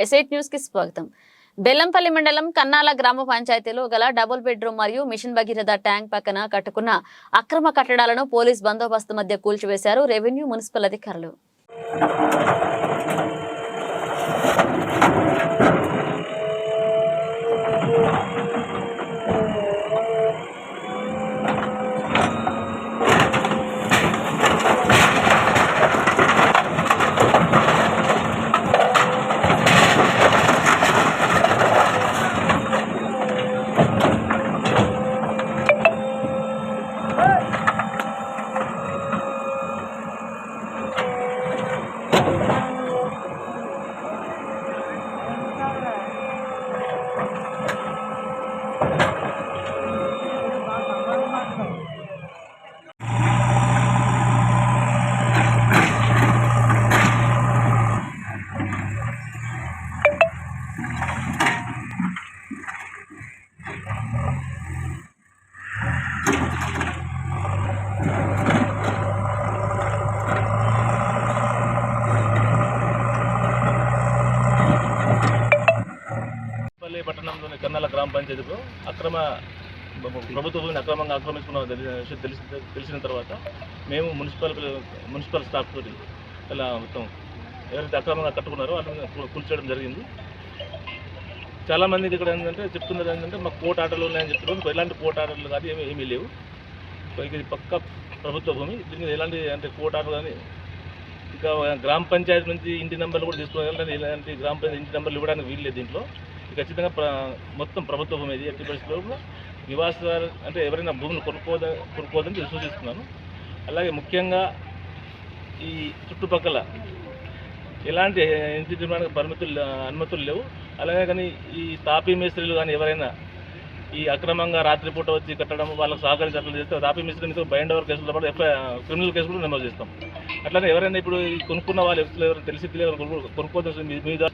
ఎస్ఐట్ news కి స్వాగతం. బెల్లంపల్లి మండలం కన్నాల గ్రామ పంచాయతీలో గల డబుల్ బెడ్రూమ్ మరియు మిషన్ భగీరథ ట్యాంక్ పక్కన కట్టుకున్న అక్రమ కట్టడాలను పోలీస్ బందోబస్తు మధ్య కూల్చివేశారు రెవెన్యూ మున్సిపల్ అధికారులు. పట్టణంలోని కన్నాల గ్రామ పంచాయతీలో ప్రభుత్వ భూమిని అక్రమంగా ఆక్రమించుకున్న విషయం తెలిసిన తర్వాత మేము మున్సిపల్ స్టాఫ్ తోటి ఇలా మొత్తం ఎవరైతే అక్రమంగా కట్టుకున్నారో వాళ్ళని కూల్చేయడం జరిగింది. చాలామందికి ఇక్కడ ఏంటంటే చెప్తున్నారు ఏంటంటే మాకు కోర్టు ఆర్డర్లు ఉన్నాయని చెప్తున్నారు. ఎలాంటి కోర్టు ఆర్డర్లు కానీ ఏమీ లేవు. ఇది పక్క ప్రభుత్వ భూమి. దీనికి ఎలాంటి అంటే కోర్టు ఆర్డర్ కానీ ఇంకా గ్రామ పంచాయతీ నుంచి ఇంటి నెంబర్లు కూడా తీసుకోవాలి. ఇలాంటి గ్రామ పంచాయతీ ఇంటి నెంబర్లు ఇవ్వడానికి వీల్లేదు. దీంట్లో ఖచ్చితంగా మొత్తం ప్రభుత్వ భూమి ఇది. ఎట్టి పరిస్థితుల్లో నివాసాలు అంటే ఎవరైనా భూములు కొనుక్కోదని సూచిస్తున్నాను. అలాగే ముఖ్యంగా ఈ చుట్టుపక్కల ఎలాంటి ఇంటి నిర్మాణానికి అనుమతులు లేవు. అలాగే కానీ ఈ తాపీ మేస్త్రీలు కానీ ఎవరైనా ఈ అక్రమంగా రాత్రిపూట వచ్చి కట్టడం వాళ్ళకు సహకరించట్లు చేస్తే తాపీ మేస్త్రి మీద బైండ్ ఓవర్ కేసులతో పాటు క్రిమినల్ కేసు కూడా నమోదు చేస్తాం. అట్లనే ఎవరైనా ఇప్పుడు కొనుక్కున్న వాళ్ళు ఎవరైనా తెలిసి కొనుక్కోవాల్సి మీద